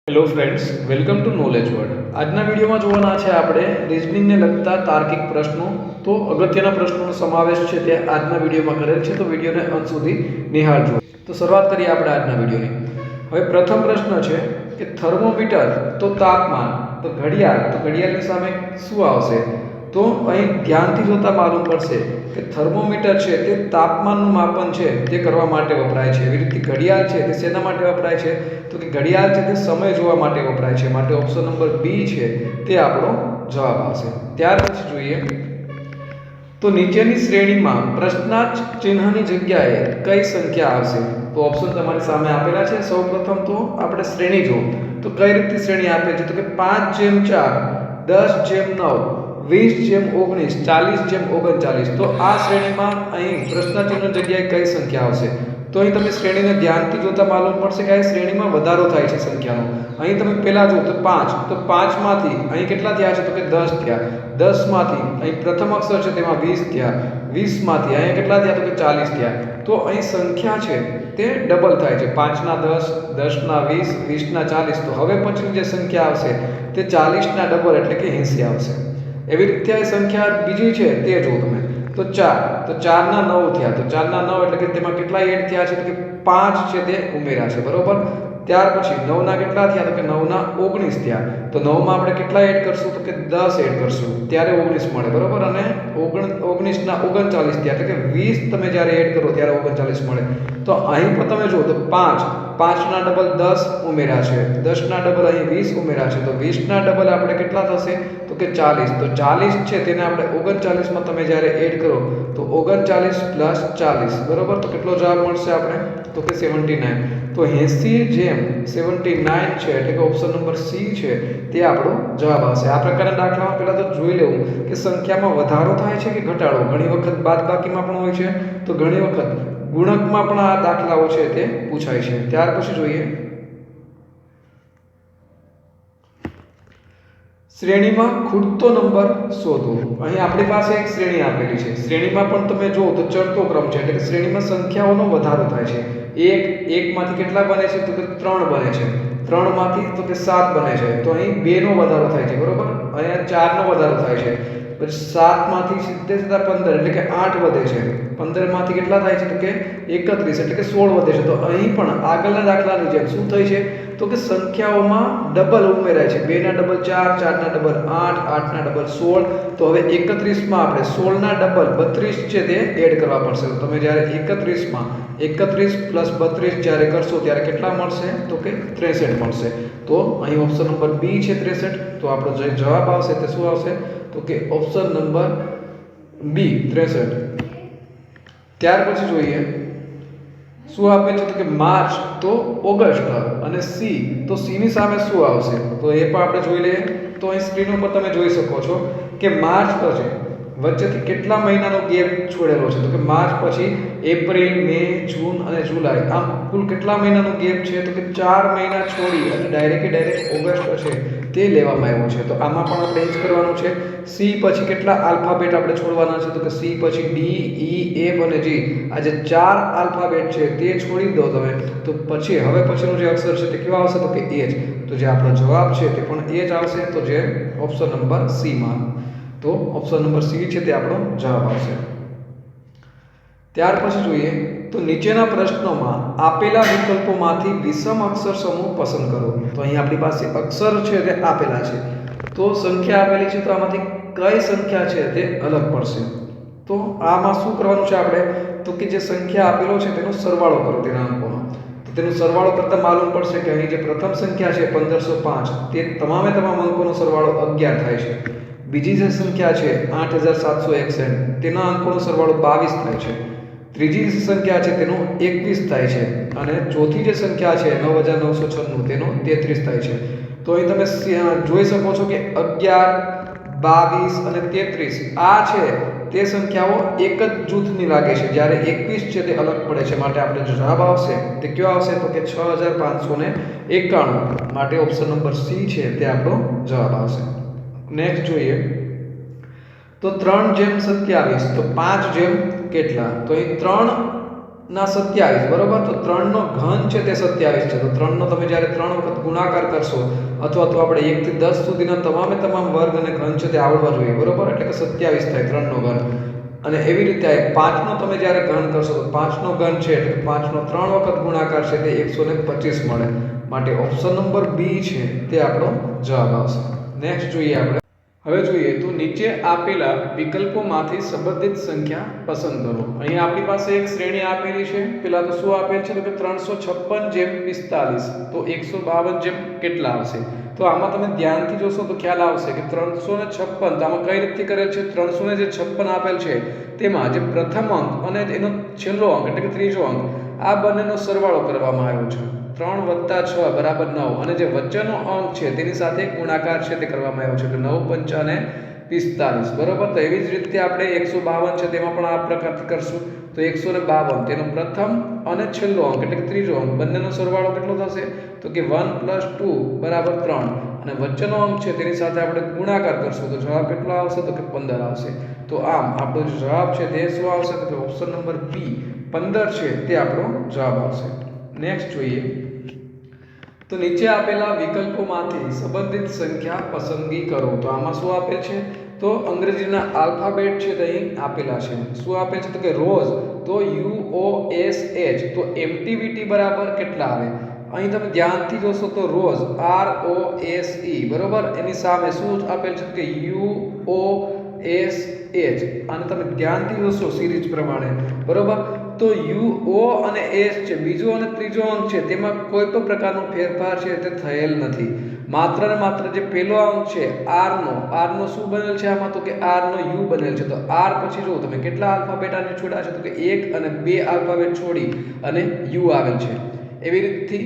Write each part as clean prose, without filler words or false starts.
Hello friends, welcome to knowledge world. આજના વિડીયોમાં જોવાના છે આપણે રિઝનિંગને લગતા તાર્કિક પ્રશ્નો. તો અગત્યના પ્રશ્નોનો સમાવેશ છે તે આજના વિડીયોમાં કરેલ છે, તો વિડીયોને અંત સુધી નિહાળજો. તો શરૂઆત કરીએ આપણે આજના વિડીયોની. હવે પ્રથમ પ્રશ્ન છે કે થર્મોમીટર તો તાપમાન, તો ઘડિયાળની સામે શું આવશે? તો અહીં ધ્યાનથી જોતા માલુમ પડશે કે થર્મોમીટર છે તે તાપમાનનું માપન છે તે કરવા માટે વપરાય છે. એવી રીતે ઘડિયાળ છે તે શેના માટે વપરાય છે? તો કે ઘડિયાળ છે તે સમય જોવા માટે વપરાય છે. માટે ઓપ્શન નંબર બી છે તે આપણો જવાબ આવશે. ત્યાર પછી જોઈએ તો નીચેની શ્રેણીમાં પ્રશ્નાર્થ ચિહ્નની જગ્યાએ કઈ સંખ્યા આવશે? તો ઓપ્શન તમારી સામે આપેલા છે. સૌપ્રથમ તો આપણે શ્રેણી જો તો કઈ રીતે શ્રેણી આપે છે? તો કે 5/4, 10/9, 20/19, 40/39. તો આ શ્રેણીમાં અહીં પ્રશ્નાર્થ ચિહ્ન જગ્યાએ કઈ સંખ્યા આવશે? તો અહીં તમે શ્રેણીને ધ્યાનથી જોતા માલુમ પડશે કે આ શ્રેણીમાં વધારો થાય છે સંખ્યાનો. અહીં તમે પહેલા જો તો 5, તો 5 માંથી અહીં કેટલા થયા છે? તો કે 10 થયા. 10 માંથી અહીં પ્રથમ અક્ષર છે તેમાં 20 થયા. 20 માંથી અહીં કેટલા થયા? તો કે 40 થયા. તો અહીં સંખ્યા છે તે ડબલ થાય છે. 5 ના 10, 10 ના 20, 20 ના 40. તો હવે પછીની જે સંખ્યા આવશે તે 40 ના ડબલ એટલે કે 80 આવશે. એવી રીતે આ સંખ્યા બીજી છે તે જો તમે તો 4, તો 4 ના 9 થયા. તો 4 ના 9 એટલે કે તેમાં કેટલા એડ થયા છે? તો કે 5 છે તે ઉમેર્યા છે, બરોબર. ત્યાર પછી 9 ના કેટલા થયા? તો કે 9 ના 19 થયા. તો 9 માં આપણે કેટલા એડ કરશું? તો કે 10 એડ કરશું ત્યારે 19 મળે, બરોબર. અને 19 ના 39 થયા એટલે કે 20 તમે જ્યારે એડ કરો ત્યારે 39 મળે. તો અહીં પણ તમે જો તો 5 ના ડબલ 10 ઉમેર્યા છે, 10 ના ડબલ અહીં 20 ઉમેર્યા છે. તો 20 ના ડબલ આપણે કેટલા થશે? તો કે 40. તો 40 છે તેને આપણે 39 માં તમે જ્યારે એડ કરો તો 39 પ્લસ 40, બરોબર. તો કેટલો જવાબ મળશે આપણે? તો કે 79. તો 80/79 છે એટલે કે ઓપ્શન નંબર સી છે તે આપણો જવાબ આવશે. આ પ્રકારના દાખલામાં પહેલા તો જોઈ લેવું કે સંખ્યામાં વધારો થાય છે કે ઘટાડો. ઘણી વખત બાદબાકીમાં પણ હોય છે, તો ઘણી વખત ગુણકમાં પણ આ દાખલાઓ છે તે પૂછાય છે. ત્યાર પછી જોઈએ શ્રેણીમાં ખૂટતો નંબર શોધો. અહીં આપણી પાસે એક શ્રેણી આપેલી છે. શ્રેણીમાં પણ તમે જુઓ તો ચડતો ક્રમ છે એટલે કે શ્રેણીમાં સંખ્યાઓનો વધારો થાય છે. 1 માંથી કેટલા બને છે? તો કે 3 બને છે. 3 માંથી તો કે 7 બને છે. તો અહીં 2 નો વધારો થાય છે, બરોબર. અહીંયા 4 નો વધારો થાય છે. પછી 7 માંથી 7 + 15 એટલે કે 8 વધે છે. 15 માંથી કેટલા થાય છે? તો કે 31 એટલે કે 16 વધે છે. તો અહીં પણ આગળના દાખલાની જેમ શું થાય છે? તો કે સંખ્યાઓમાં ડબલ ઉમેરાય છે. 2 ના ડબલ 4, 4 ના ડબલ 8, 8 ના ડબલ 16. તો હવે 31 માં આપણે 16 ના ડબલ 32 છે તે એડ કરવા પડશે. તો તમે જ્યારે 31 માં 31 + 32 જ્યારે કરશો ત્યારે કેટલા મળશે? તો કે 63 મળશે. તો અહીં ઓપ્શન નંબર બી છે 63. તો આપણો જે જવાબ આવશે તે શું આવશે? તો કે ઓપ્શન નંબર બી 63. ત્યાર પછી જોઈએ શું આપે છે? તો કે માર્ચ તો ઓગસ્ટ અને સી, તો સી ની સામે શું આવશે? તો એ પણ આપણે જોઈ લઈએ. તો અહીં સ્ક્રીન ઉપર તમે જોઈ શકો છો કે માર્ચ પછી વચ્ચેથી કેટલા મહિનાનો ગેપ છોડેલો છે? તો કે માર્ચ પછી એપ્રિલ, મે, જૂન અને જુલાઈ, આમ કુલ કેટલા મહિનાનો ગેપ છે? તો કે 4 મહિના છોડી અને ડાયરેક્ટ ઓગસ્ટ છે તે લેવામાં આવ્યો છે. તો આમાં પણ આપણે એ જ કરવાનું છે. સી પછી કેટલા આલ્ફાબેટ આપણે છોડવાના છે? તો કે સી પછી ડી, ઈ, એફ અને જી, આ જે 4 આલ્ફાબેટ છે તે છોડી દો તમે. તો પછી હવે પછીનો જે અક્ષર છે તે કયો આવશે? તો કે એચ. તો જે આપણો જવાબ છે તે પણ એચ આવશે. તો જે ઓપ્શન નંબર સી માં, તો ઓપ્શન નંબર સી છે તે આપણો જવાબ આવશે. ત્યાર પછી જોઈએ તો નીચેના પ્રશ્નોમાં આપેલા વિકલ્પોમાંથી વિષમ અક્ષર સમૂહ પસંદ કરો. તો અહીં આપણી પાસે અક્ષર છે તે આપેલા છે, તો સંખ્યા આપેલી છે, તો આમાંથી કઈ સંખ્યા છે તે અલગ પડશે? તો આમાં શું કરવાનું છે આપણે? તો કે જે સંખ્યા આપેલો છે તેનો સરવાળો કરો તેના અંકોનો. તો તેનો સરવાળો કરતા માલુમ પડશે કે અહીં જે પ્રથમ સંખ્યા છે 1505 તે તમામે તમામ અંકોનો સરવાળો 11 થાય છે. બીજી જે સંખ્યા છે 8761 તેના અંકોનો સરવાળો 22 થાય છે. ત્રીજી જે સંખ્યા છે તેનો 21 થાય છે. અને ચોથી જે સંખ્યા છે 9996 તેનો 33 થાય છે. તો અહીં તમે જોઈ શકો છો કે 11, 22 અને 33 આ છે તે સંખ્યાઓ એક જ જૂથની લાગે છે, જ્યારે 21 છે તે અલગ પડે છે. માટે આપણે જે જવાબ આવશે તે કયો આવશે? તો કે 6591. માટે ઓપ્શન નંબર સી છે તે આપણો જવાબ આવશે. નેક્સ્ટ જોઈએ તો 3/27, તો 5 જેમ કેટલા? તો અહીં 3 ના 27, બરોબર. તો 3 નો ઘન છે તે 27 છે. તો 3 નો તમે જ્યારે 3 વખત ગુણાકાર કરશો અથવા તો આપણે 1 થી 10 સુધીના તમામ વર્ગ અને ઘન છે તે આવડવા જોઈએ, બરોબર. એટલે કે 27 થાય 3 નો ઘન. અને એવી રીતે 5 નો તમે જ્યારે ઘન કરશો તો 5 નો ઘન છે એટલે 5 નો 3 વખત ગુણાકાર છે તે 125 મળે. માટે ઓપ્શન નંબર બી છે તે આપણો જવાબ આવશે. નેક્સ્ટ જોઈએ આપણે. હવે જોઈએ તો નીચે આપેલા વિકલ્પોમાંથી સંબંધિત સંખ્યા પસંદ કરો. અહીં આપણી પાસે એક શ્રેણી આપેલી છે. પેલા તો શું આપેલ છે તો કે 356/45, તો 152 જેમ કેટલા આવશે? તો આમાં તમે ધ્યાનથી જોશો તો ખ્યાલ આવશે કે 356, તો આમાં કઈ રીતે કરેલ છે? 356 આપેલ છે, તેમાં જે પ્રથમ અંક અને એનો છેલ્લો અંક એટલે કે ત્રીજો અંક, આ બંનેનો સરવાળો કરવામાં આવ્યો છે. 3 + 6 = 9, અને જે વચ્ચેનો અંક છે તેની સાથે ગુણાકાર છે તે કરવામાં આવ્યો છે, એટલે 9 × 5 = 45, બરોબર. તો એવી જ રીતે આપણે 152 છે તેમાં પણ આ પ્રકારથી કરશું. તો 152 તેનો પ્રથમ અને છેલ્લો અંક એટલે કે ત્રીજો અંક બંનેનો સરવાળો કેટલો થશે? તો કે 1 + 2 = 3, અને વચ્ચેનો અંક છે તેની સાથે આપણે ગુણાકાર કરશું તો જવાબ કેટલો આવશે? તો કે 15 આવશે. તો આમ આપણો જે જવાબ છે તે શું આવશે? તો કે ઓપ્શન નંબર બી 15 છે તે આપણો જવાબ આવશે. નેક્સ્ટ જોઈએ તો નીચે આપેલા વિકલ્પોમાંથી સંબંધિત સંખ્યા પસંદગી કરો. તો આમાં શું આપેલ છે? તો અંગ્રેજીના આલ્ફાબેટ છે તે અહીં આપેલા છે. શું આપેલ છે? તો કે રોઝ, તો UOSH. તો MTVT બરાબર કેટલા આવે? અહીં તમે ધ્યાનથી જોશો તો રોઝ ROSE, બરોબર. એની સામે શું આપેલ છે? કે UOSH. અને તમે ધ્યાનથી જોશો સિરીઝ પ્રમાણે, બરોબર. તો UO અને S છે, બીજો અને ત્રીજો અંક છે તેમાં કોઈ પણ પ્રકારનો ફેરફાર છે તે થયેલ નથી. માત્ર ને માત્ર જે પહેલો અંક છે R નો શું બનેલ છે આમાં? તો કે R નો U બનેલ છે. તો R પછી જો તમે કેટલા આલ્ફાબેટ આને છોડ્યા છે? તો કે 1 અને 2 આલ્ફાબેટ છોડી અને U આવેલ છે. એવી રીતથી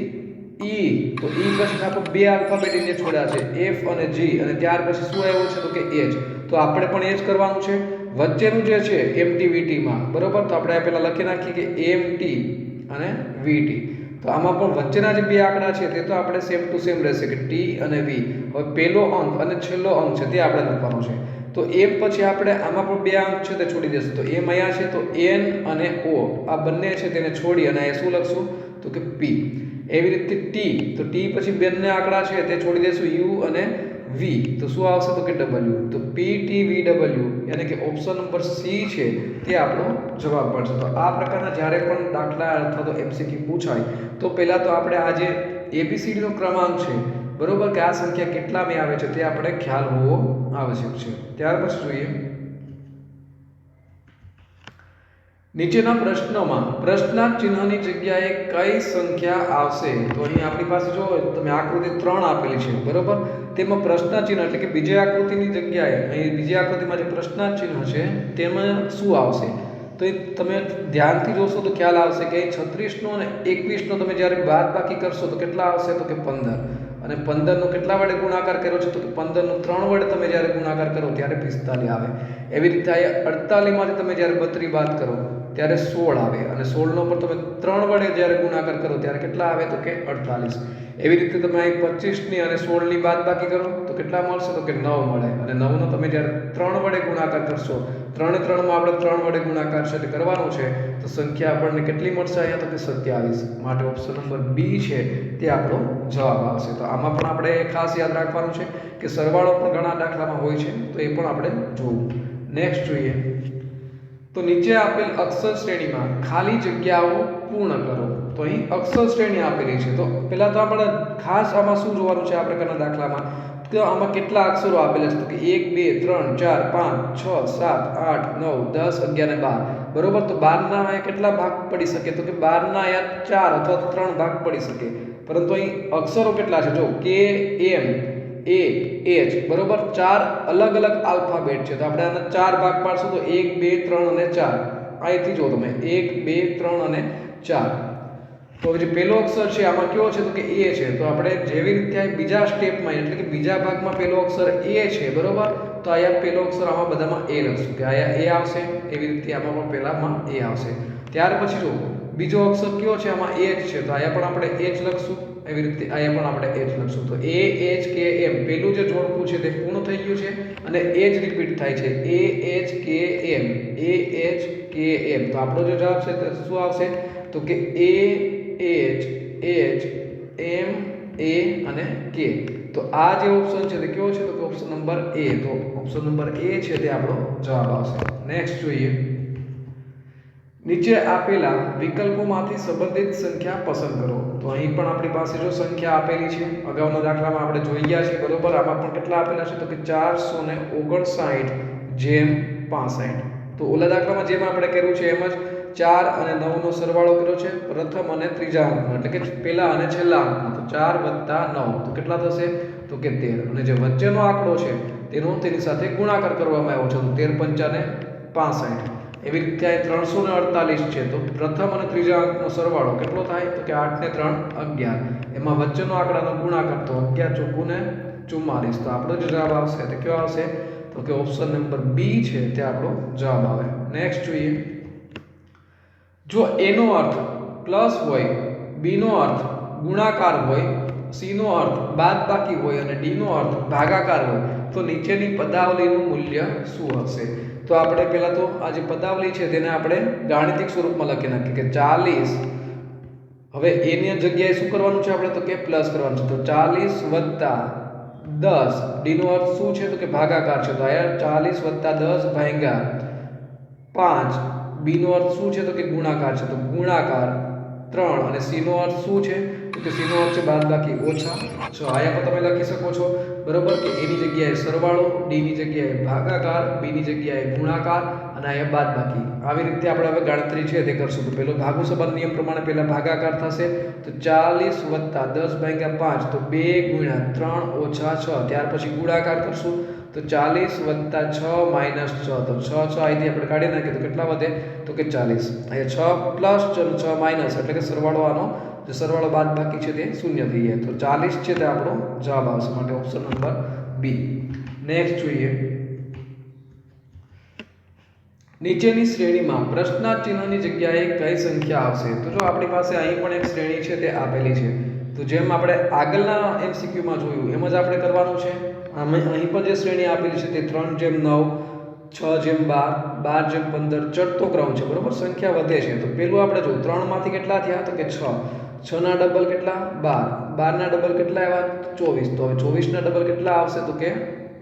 E, તો E પછી આપણે 2 આલ્ફાબેટ એને છોડ્યા છે, F અને G, અને ત્યાર પછી શું આવ્યું છે? તો કે H. તો આપણે પણ એ જ કરવાનું છે. વચ્ચેનું જે છે MTVT માં, બરોબર. તો આપણે પહેલા લખી નાખીએ કે MT અને VT. તો આમાં પણ વચ્ચેના જે બે આંકડા છે તે તો આપણે સેમ ટુ સેમ રહેશે કે T અને V. હવે પહેલો અંક અને છેલ્લો અંક છે તે આપણે લખવાનો છે. તો M પછી આપણે આમાં પણ બે અંક છે તે છોડી દેશું. તો M અહીંયા છે, તો N અને O આ બંને છે તેને છોડી અને એ શું લખશું? તો કે P. એવી રીતે T, તો T પછી બંને આંકડા છે તે છોડી દેશું U અને V. તો શું આવશે? તો કે W. તો PTVW, એટલે કે ઓપ્શન નંબર સી છે તે આપણો જવાબ પડશે. તો આ પ્રકારના જ્યારે પણ દાખલા અથવા તો MCQ પૂછાય તો પહેલા તો આપણે આ જે ABCD નો ક્રમાંક છે, બરોબર, કે આ સંખ્યા કેટલામી આવે છે તે આપણે ખ્યાલ હોવો આવશ્યક છે. ત્યાર પછી જોઈએ નીચેના પ્રશ્નોમાં પ્રશ્નાર્થ ચિહ્નની જગ્યાએ કઈ સંખ્યા આવશે? તો અહીં આપણી પાસે જો તમે આકૃતિ 3 આપેલી છે, બરોબર. તેમાં પ્રશ્નાર્થ ચિહ્ન એટલે કે બીજી આકૃતિની જગ્યાએ અહીં બીજી આકૃતિમાં જે પ્રશ્નાર્થ ચિહ્ન છે તેમાં શું આવશે? તો તમે ધ્યાનથી જોશો તો ખ્યાલ આવશે કે 36 નો અને 21 નો તમે જ્યારે બાદબાકી કરશો તો કેટલા આવશે? તો કે 15. અને 15 નો કેટલા વડે ગુણાકાર કર્યો છે? તો કે 15 નો 3 વડે તમે જ્યારે ગુણાકાર કરો ત્યારે 45 આવે. એવી રીતે 48 માંથી તમે જ્યારે 32 બાદ કરો ત્યારે 16 આવે, અને 16 નો પણ તમે 3 વડે જ્યારે ગુણાકાર કરો ત્યારે કેટલા આવે? તો કે 48. એવી રીતે તમે અહીં 25 ની અને 16 ની બાદબાકી કરો તો કેટલા મળશે? તો કે 9 મળે. અને 9 નો તમે જ્યારે 3 વડે ગુણાકાર કરશો, 3 ને 3 માં આપણે 3 વડે ગુણાકાર છે તે કરવાનો છે, તો સંખ્યા આપણને કેટલી મળશે અહીંયા? તો કે 27. માટે ઓપ્શન નંબર બી છે તે આપણો જવાબ આવશે. તો આમાં પણ આપણે ખાસ યાદ રાખવાનું છે કે સરવાળો પણ ઘણા દાખલામાં હોય છે, તો એ પણ આપણે જોવું. નેક્સ્ટ જોઈએ તો નીચે આપેલ અક્ષર શ્રેણીમાં ખાલી જગ્યાઓ પૂર્ણ કરો. તો અહીં અક્ષર શ્રેણી આપેલી છે. તો પહેલા તો આપણે ખાસ આમાં શું જોવાનું છે આ પ્રકારના દાખલામાં? તો આમાં કેટલા અક્ષરો આપેલા છે? તો કે 1 2 3 4 5 6 7 8 9 10 11 અને 12, બરોબર. તો 12 ના અહીંયા કેટલા ભાગ પડી શકે? તો કે 12 ના અહીંયા 4 અથવા 3 ભાગ પડી શકે. પરંતુ અહીં અક્ષરો કેટલા છે? જો K M A H, બરોબર. 4 અલગ અલગ આલ્ફાબેટ છે. તો આપણે આના 4 ભાગ પાડશું તો 1 2 3 અને 4. અહીંથી જો તમે 1 2 3 અને 4. તો જે પહેલો અક્ષર છે આમાં કયો છે? તો કે A છે. તો આપણે જેવી રીતે બીજા સ્ટેપમાં એટલે કે બીજા ભાગમાં પહેલો અક્ષર A છે, બરોબર. તો અહીંયા પહેલો અક્ષર આમાં બધામાં A લખશું કે અહીંયા A આવશે. એવી રીતે આમાં પણ પહેલામાં A આવશે. ત્યાર પછી જો બીજો અક્ષર કયો છે આમાં h છે તો અહીંયા પણ આપણે h લખશું એવી રીતે અહીંયા પણ આપણે h લખશું તો a h k m પેલું જે જોડકું છે તે પૂર્ણ થઈ ગયું છે અને h રિપીટ થાય છે a h k m a h k m તો આપણો જે જવાબ છે તે શું આવશે તો કે a h h m a અને k તો આ જે ઓપ્શન છે તે કયો છે તો કે ઓપ્શન નંબર a તો ઓપ્શન નંબર a છે તે આપણો જવાબ આવશે નેક્સ્ટ જોઈએ નીચે આપેલા વિકલ્પોમાંથી સંબંધિત સંખ્યા પસંદ કરો તો અહીં પણ આપણી પાસે જો સંખ્યા આપેલી છે અગાઉના દાખલામાં આપણે જોઈ ગયા છે બરોબર આમાં પણ કેટલા આપેલા છે તો કે 459/65 તો ઓલા દાખલામાં જેમ આપણે કર્યું છે એમ જ 4 અને 9 નો સરવાળો કર્યો છે પ્રથમ અને ત્રીજા અંકનો એટલે કે પહેલા અને છેલ્લા અંકનો તો 4 + 9 તો કેટલા થશે તો કે 13 અને જે વચ્ચેનો આંકડો છે તેની સાથે ગુણાકાર કરવામાં આવ્યો છે તો 13 × 5 = 65 એવી રીતે 348 છે તો પ્રથમ અને ત્રીજા અંકનો સરવાળો કેટલો થાય તો કે 8 ને 3 11 એમાં વચ્ચેનો આંકડાનો ગુણાકાર તો 11 × 4 = 44 તો આપણો જે જવાબ આવશે તે કયો આવશે તો કે ઓપ્શન નંબર બી છે તે આપણો જવાબ આવે નેક્સ્ટ જોઈએ જો a નો અર્થ પ્લસ હોય b નો અર્થ ગુણાકાર હોય c નો અર્થ બાદબાકી હોય અને d નો અર્થ ભાગાકાર હોય તો નીચેની પદાવલીનું મૂલ્ય શું હશે તો આપણે પહેલા તો આ જે પદાવલી છે તેને આપણે ગાણિતિક સ્વરૂપમાં લખી નાખીએ કે 40 હવે a ની જગ્યાએ શું કરવાનું છે આપણે તો કે પ્લસ કરવાનું છે તો 40 + 10 d નો અર્થ શું છે તો કે ભાગાકાર છે તો આયા 40 + 10 / 5 b નો અર્થ શું છે તો કે ગુણાકાર છે તો ગુણાકાર 3 અને c નો અર્થ શું છે તો કે c નો અર્થ છે બાદબાકી ઓછા 6 આયા પર તમે લખી શકો છો બરોબર કે a ની જગ્યાએ સરવાળો d ની જગ્યાએ ભાગાકાર b ની જગ્યાએ ગુણાકાર અને આયા બાદબાકી આવી રીતે આપણે હવે ગણતરી છે તે કરશું તો પહેલો ભાગુ સંબંધ નિયમ પ્રમાણે પહેલા ભાગાકાર થશે તો 40 + 10 / 5 તો 2 × 3 - 6 ત્યાર પછી ગુણાકાર કરશું તો 40 + 6 - 6 તો 6 અહીંથી આપણે કાઢી નાખીએ તો કેટલા વધે તો કે 40 અહીંયા 6 + 6 - એટલે કે સરવાળો આનો જે સરવાળો બાદબાકી છે તે શૂન્ય થઈ જાય તો 40 છે તે આપણો જવાબ આવશે માટે ઓપ્શન નંબર બી નેક્સ્ટ જોઈએ નીચેની શ્રેણીમાં પ્રશ્નાર્થ ચિહ્નની જગ્યાએ કઈ સંખ્યા આવશે તો જો આપણી પાસે અહીં પણ એક શ્રેણી છે તે આપેલી છે તો જેમ આપણે આગળના એમસીક્યુમાં જોયું એમ જ આપણે કરવાનું છે અહીં પણ જે શ્રેણી આપેલી છે તે 3/9 6/12 12/15 ચડતો ક્રમ છે બરોબર સંખ્યા વધે છે તો પેલું આપણે જો 3 માંથી કેટલા થયા તો કે 6 6 ના ડબલ કેટલા 12 12 ના ડબલ કેટલા આવ્યા 24 તો હવે 24 ના ડબલ કેટલા આવશે તો કે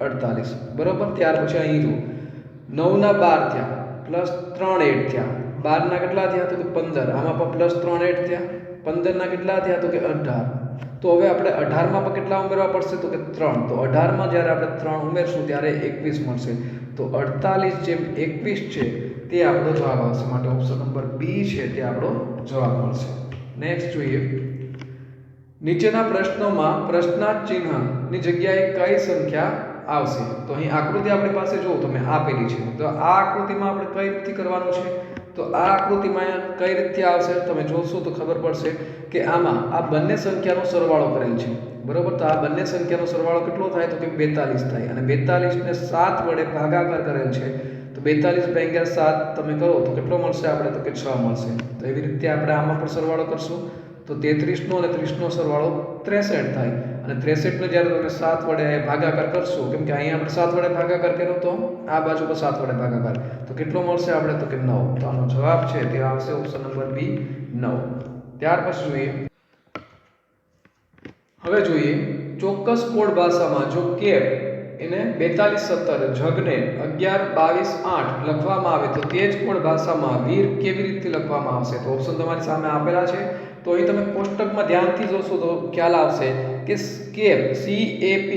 48 બરોબર ત્યાર પછી અહીં જો 9 ના 12 થયા +3 8 થયા 12 ના કેટલા થયા તો કે 15 આમાં પણ +3 8 થયા 15 ના કેટલા થયા તો કે 18 તો હવે આપણે 18 માં પણ કેટલા ઉમેરવા પડશે તો કે 3 તો 18 માં જ્યારે આપણે 3 ઉમેરશું ત્યારે 21 મળશે તો 48/21 છે તે આપણો જવાબ આવશે માટે ઓપ્શન નંબર બી છે તે આપણો જવાબ મળશે નેક્સ્ટ જોઈએ નીચેના પ્રશ્નોમાં પ્રશ્નાર્થ ચિહ્નની જગ્યાએ કઈ સંખ્યા આવશે તો અહીં આકૃતિ આપણી પાસે જો તમે આપેલી છે તો આ આકૃતિમાં આપણે કઈ રીતે કરવાનું છે તો આ આકૃતિમાં કઈ રીતે આવશે તમે જોશો તો ખબર પડશે કે આમાં આ બંને સંખ્યાનો સરવાળો કરેલ છે બરોબર તો આ બંને સંખ્યાનો સરવાળો કેટલો થાય તો કે 42 થાય અને 42 ને 7 વડે ભાગાકાર કરેલ છે તો 42 / 7 તમે કરો તો કેટલો મળશે આપણે તો કે 6 મળશે તો એવી રીતે આપણે આમાં પણ સરવાળો કરશું તો 33 નો અને 30 નો સરવાળો 63 થાય અને 63 ને જ્યારે તમે 7 વડે ભાગાકાર કરશો કેમ કે અહીંયા આપણે 7 વડે ભાગાકાર કર્યો તો આ બાજુ પર 7 વડે ભાગાકાર તો કેટલો મળશે આપણે તો કે 9 તો આનો જવાબ છે તે આવશે ઓપ્શન નંબર બી 9 ત્યાર પછી જોઈએ હવે જોઈએ ચોક્કસ કોડ ભાષામાં જો કેપ એને 4217 જગને 1122 8 લખવામાં આવે તો તે જ કોડ ભાષામાં વીર કેવી રીતે લખવામાં આવશે તો ઓપ્શન તમારી સામે આપેલા છે તો અહીં તમે કોષ્ટકમાં ધ્યાનથી જોશો તો ખ્યાલ આવશે કે કેપ CAP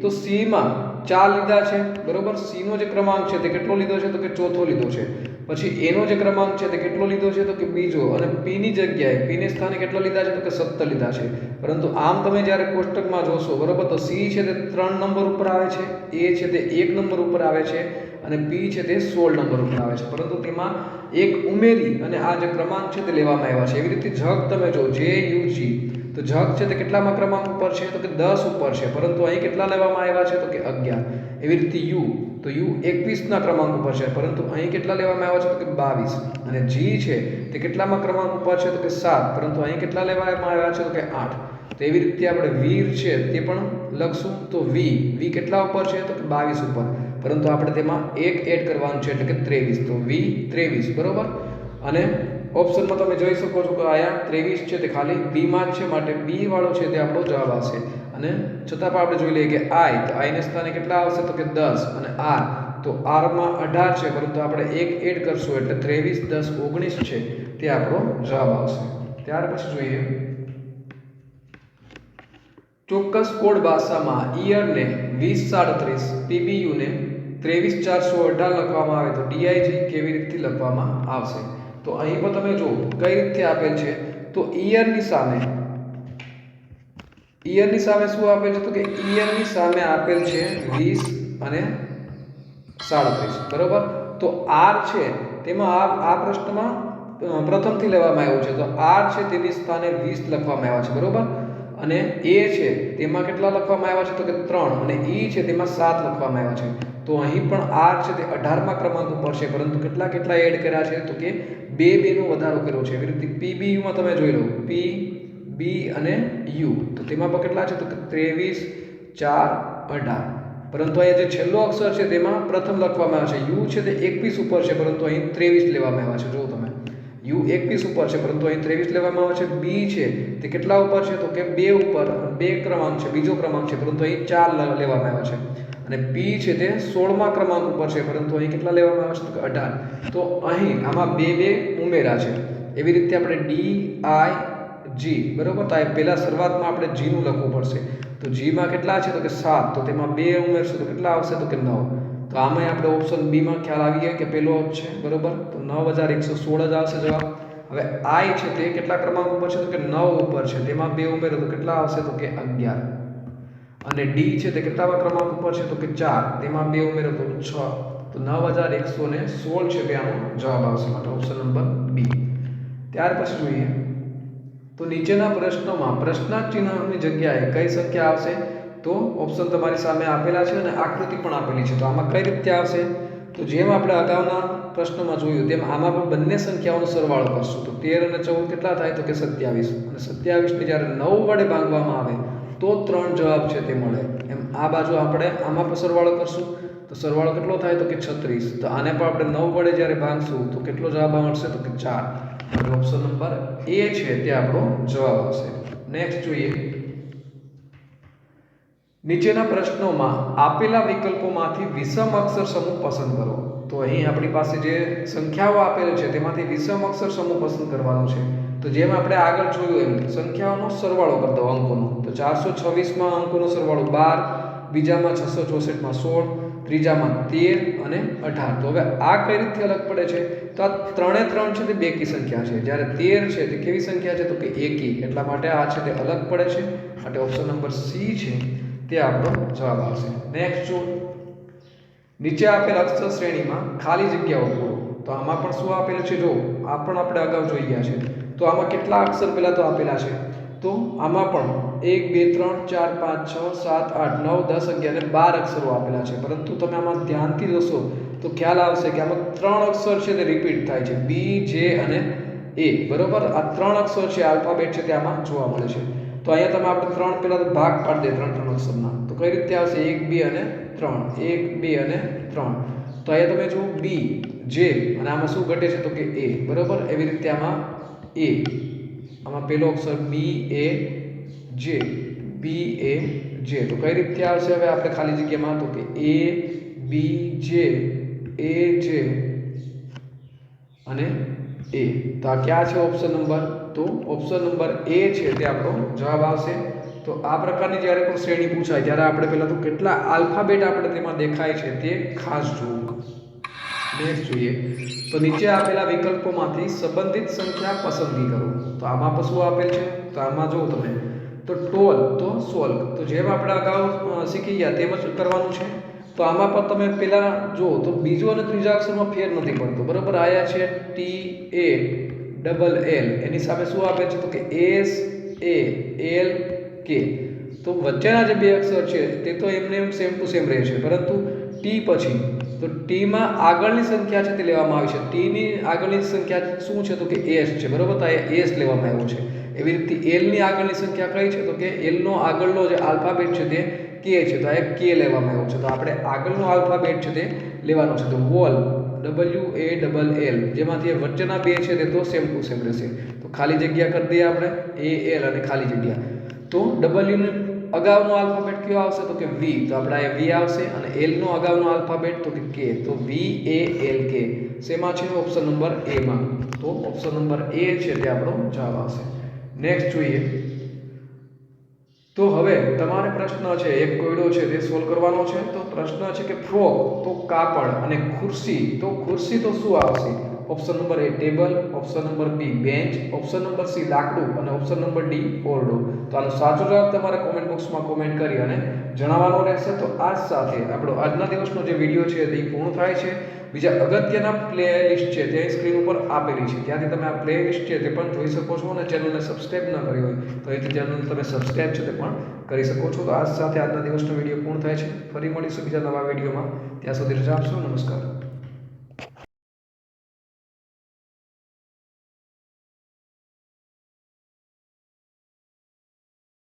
તો C માં 4 લીધા છે બરોબર C નો જે ક્રમાંક છે તે કેટલો લીધો છે તો કે ચોથો લીધો છે પછી A નો જે ક્રમાંક છે તે કેટલો લીધો છે તો કે બીજો અને P ની જગ્યાએ P ની સ્થાને કેટલો લીધા છે તો કે 17 લીધા છે પરંતુ આમ તમે જ્યારે કોષ્ટકમાં જોશો બરોબર તો C છે તે 3 નંબર ઉપર આવે છે A છે તે 1 નંબર ઉપર આવે છે અને P છે તે 16 નંબર ઉપર આવે છે પરંતુ તેમાં એક ઉમેરી અને આ જે ક્રમાંક છે તે લેવામાં આવ્યા છે એવી રીતે જગ તમે જો JUG તો જગ છે તે કેટલામાં ક્રમાંક ઉપર છે તો કે 10 ઉપર છે પરંતુ અહીં કેટલા લેવામાં આવ્યા છે તો કે 11 એવી રીતે તો યુ 21ના ક્રમાંક ઉપર છે, પરંતુ અહીં કેટલા લેવામાં આવ્યા છે તો કે 22. અને જી છે તે કેટલામાં ક્રમાંક ઉપર છે તો કે 7, પરંતુ અહીં કેટલા લેવામાં આવ્યા છે તો કે 8. તો એવી રીતે આપણે વીર છે તે પણ લખશું. તો વી કેટલા ઉપર છે તો કે 22 ઉપર, પરંતુ આપણે તેમાં 1 એડ કરવાનું છે એટલે કે 23. તો વી 23 બરોબર. અને ઓપ્શનમાં તમે જોઈ શકો છો કે આયા 23 છે તે ખાલી બી માં જ છે, માટે બી વાળો છે તે આપણો જવાબ આવશે. અને છતાં પણ આપણે જોઈ લઈએ કે આઈ, તો આઈ ને સ્થાને કેટલા આવશે તો કે 10. અને આર, તો આર માં 18 છે, પરંતુ આપણે 1 એડ કરશું એટલે 23 10 19 છે તે આપણો જવાબ આવશે. ત્યાર પછી જોઈએ ચોક્કસ કોડ ભાષામાં ઈયરને 2037, પીબીયુને 23418 લખવામાં આવે તો ડીઆઈજી કેવી રીતે લખવામાં આવશે. તો અહીં પણ તમે જો કઈ રીતે આપેલ છે. તો ઈયરની સામે શું આપેલ છે તો કે ઈયરની સામે આપેલ છે 20 અને 37 બરોબર. તો આર છે તેમાં આ પ્રશ્નમાં પ્રથમથી લેવામાં આવ્યું છે, તો આર છે તેની સ્થાને 20 લખવામાં આવ્યા છે બરોબર. અને એ છે તેમાં કેટલા લખવામાં આવ્યા છે તો કે 3, અને ઈ છે તેમાં 7 લખવામાં આવ્યા છે. તો અહીં પણ આર છે તે 18મા ક્રમાંક ઉપર છે, પરંતુ કેટલા એડ કર્યા છે તો કે 2 નો વધારો કર્યો છે. એવી રીતે પીબીયુ માં તમે જોઈ લો, પી બી અને યુ, તો તેમાં પણ કેટલા છે તો કે 23 4 18, પરંતુ અહીંયા જે છેલ્લો અક્ષર છે તેમાં પ્રથમ લખવામાં આવે છે. યુ છે તે 21 ઉપર છે, પરંતુ અહીં 23 લેવામાં આવ્યા છે. જો તમે યુ 21 ઉપર છે, પરંતુ અહીં 23 લેવામાં આવે છે. બી છે તે કેટલા ઉપર છે તો કે 2 ઉપર, 2 ક્રમાંક છે, બીજો ક્રમાંક છે, પરંતુ અહીં 4 લેવામાં આવ્યા છે. અને પી છે તે 16મા ક્રમાંક ઉપર છે, પરંતુ અહીં કેટલા લેવામાં આવે છે તો કે 18. તો અહીં આમાં 2 ઉમેરા છે. એવી રીતે આપણે ડી આઈ જી બરોબર. તો આ પહેલા શરૂઆતમાં આપણે જી નું લખવું પડશે. તો જી માં કેટલા છે તો કે 7, તો તેમાં 2 ઉમેરશું તો કેટલા આવશે તો કે 9. તો આમાં આપણે ઓપ્શન બી માં ખ્યાલ આવી ગયો કે પહેલો છે બરોબર. તો 9116 જ આવશે જવાબ. હવે આઈ છે તે કેટલા ક્રમાંક ઉપર છે તો કે 9 ઉપર છે, તેમાં 2 ઉમેરો તો કેટલા આવશે તો કે 11. અને ડી છે તે કેટલામાં ક્રમાંક ઉપર છે તો કે 4, તેમાં 2 ઉમેરો તો 6, તો 9116 છે તે આનો જવાબ આવશે, માટે ઓપ્શન નંબર બી. ત્યાર પછી જોઈએ તો નીચેના પ્રશ્નોમાં પ્રશ્નાર્થ ચિહ્નની જગ્યાએ કઈ સંખ્યા આવશે. તો ઓપ્શન તમારી સામે આપેલા છે અને આકૃતિ પણ આપેલી છે. તો આમાં કઈ રીતે આવશે તો જેમ આપણે અગાઉના પ્રશ્નોમાં જોયું તેમ આમાં પણ બંને સંખ્યાઓનો સરવાળો કરશું. તો 13 અને 14 કેટલા થાય તો કે 27, અને 27 ને જ્યારે 9 વડે ભાગવામાં આવે તો 3 જવાબ છે તે મળે. એમ આ બાજુ આપણે આમાં પણ સરવાળો કરશું, તો સરવાળો કેટલો થાય તો કે 36. તો આને પણ આપણે 9 વડે જ્યારે ભાગશું તો કેટલો જવાબ મળશે તો કે 4. એટલે ઓપ્શન નંબર એ છે તે આપણો જવાબ આવશે. નેક્સ્ટ જોઈએ નીચેના પ્રશ્નોમાં આપેલા વિકલ્પોમાંથી વિષમ અક્ષર સમૂહ પસંદ કરો. તો અહીં આપણી પાસે જે સંખ્યાઓ આપેલ છે તેમાંથી વિષમ અક્ષર સમૂહ પસંદ કરવાનો છે. તો જેમ આપણે આગળ જોયું એમ સંખ્યાઓનો સરવાળો કરી દો અંકોનો. તો 426માં અંકોનો સરવાળો 12, બીજામાં 664 માં 16, ત્રીજામાં 13 અને 18. તો હવે આ કઈ રીતે અલગ પડે છે તો આ 3 એ 3 છે તે બેકી સંખ્યા છે, જ્યારે 13 છે તે કેવી સંખ્યા છે તો કે એકી, એટલા માટે આ છે તે અલગ પડે છે, માટે ઓપ્શન નંબર સી છે તે આપણો જવાબ આવશે. નેક્સ્ટ જો નીચે આપેલ અક્ષર શ્રેણીમાં ખાલી જગ્યાઓ પૂરો. તો આમાં પણ શું આપેલ છે જો આ પણ આપણે અગાઉ જોઈ ગયા છે. તો આમાં કેટલા અક્ષર પહેલા તો આપેલા છે. તો આમાં પણ 1 2 3 4 5 6 7 8 9 10 11 અને 12 અક્ષરો આપેલા છે, પરંતુ તમે આમાં ધ્યાનથી જોશો તો ખ્યાલ આવશે કે આમાં 3 અક્ષર છે તે રિપીટ થાય છે, બી જે અને એ બરોબર. આ 3 અક્ષર છે આલ્ફાબેટ છે તે આમાં જોવા મળે છે. તો અહીંયા તમે આપણે 3 પહેલા તો ભાગ પાડી દે 3 અક્ષરના. તો કઈ રીતે આવશે 1 2 અને 3, 1 2 અને 3. તો અહીંયા તમે જુઓ બી જે, અને આમાં શું ઘટે છે તો કે એ બરોબર. એવી રીતે આમાં એ, આમાં પહેલો અક્ષર બી એ જે, બી એ જે. તો કઈ રીતે આવશે હવે આપણે ખાલી જગ્યામાં તો કે એ બી જે એ જે અને એ. તો આ ક્યાં છે ઓપ્શન નંબર, તો ઓપ્શન નંબર એ છે તે આપણો જવાબ આવશે. તો આ પ્રકારની જ્યારે પણ શ્રેણી પૂછાય ત્યારે આપણે પહેલા તો કેટલા આલ્ફાબેટ આપણે તેમાં દેખાય છે તે ખાસ જોવું. નેક્સ્ટ જોઈએ તો નીચે આપેલા વિકલ્પોમાંથી સંબંધિત સંખ્યા પસંદગી કરો. તો આમાં પણ શું આપેલ છે તો આમાં જો તમે તો ટોલ તો સોલ્વ, તો જેમ આપણે અગાઉ શીખી ગયા તેમ જ કરવાનું છે. તો આમાં પણ તમે પહેલા જો તો બીજો અને ત્રીજા અક્ષરમાં ફેર નથી પડતો બરોબર. આયા છે ટી એ ડબલ એલ, એની સામે શું આપે છે તો કે એસ એ એલ કે. તો વચ્ચેના જે બે અક્ષર છે તે તો એમને એમ સેમ ટુ સેમ રહે છે, પરંતુ ટી પછી તો ટીમાં આગળની સંખ્યા છે તે લેવામાં આવી છે. ટીની આગળની સંખ્યા શું છે તો કે એસ છે, બરાબર. તો અહીંયા એસ લેવામાં આવ્યો છે. એવી રીતે એલની આગળની સંખ્યા કઈ છે તો કે એલનો આગળનો જે આલ્ફાબેટ છે તે કે છે, તો આ કે લેવામાં આવ્યો છે. તો આપણે આગળનો આલ્ફાબેટ છે તે લેવાનો છે. તો વોલ WALL, જેમાંથી વચ્ચેના બે છે તે તો સેમ ટુ સેમ રહેશે. તો ખાલી જગ્યા કરી દઈએ આપણે AL અને ખાલી જગ્યા. તો W અગાઉનો આલ્ફાબેટ કયો આવશે તો કે V, તો આપણે આ V આવશે. અને L નો અગાઉનો આલ્ફાબેટ તો કે K, તો VALK. શેમાં છે? ઓપ્શન નંબર A માં. તો ઓપ્શન નંબર A છે તે આપણો જવાબ આવશે. નેક્સ્ટ જોઈએ. તો હવે તમારે પ્રશ્ન છે એક કોયડો છે તે સોલ્વ કરવાનો છે. તો પ્રશ્ન છે કે ફ્રોક તો કાપડ અને ખુરશી તો શું આવશે? Option number A table, option number B bench, option number C લાકડું અને ઓપ્શન નંબર D ઓરડો. તો આનો સાચો જવાબ તમારે કોમેન્ટ બોક્સમાં કોમેન્ટ કરી અને જણાવવાનો રહેશે. તો આ સાથે આપણો આજના દિવસનો જે વિડીયો છે તે પૂર્ણ થાય છે. બીજા અગત્યના પ્લેલિસ્ટ છે તે સ્ક્રીન ઉપર આપેલી છે, ત્યાંથી તમે આ પ્લેલિસ્ટ છે તે પણ જોઈ શકો છો. અને ચેનલને સબસ્ક્રાઇબ ન કરી હોય તો અહીંથી ચેનલને તમે સબસ્ક્રાઇબ છે તે પણ કરી શકો છો. તો આ સાથે આજના દિવસનો વિડીયો પૂર્ણ થાય છે. ફરી મળીશું બીજા નવા વિડીયોમાં. ત્યાં સુધી રજા આપશો. નમસ્કાર.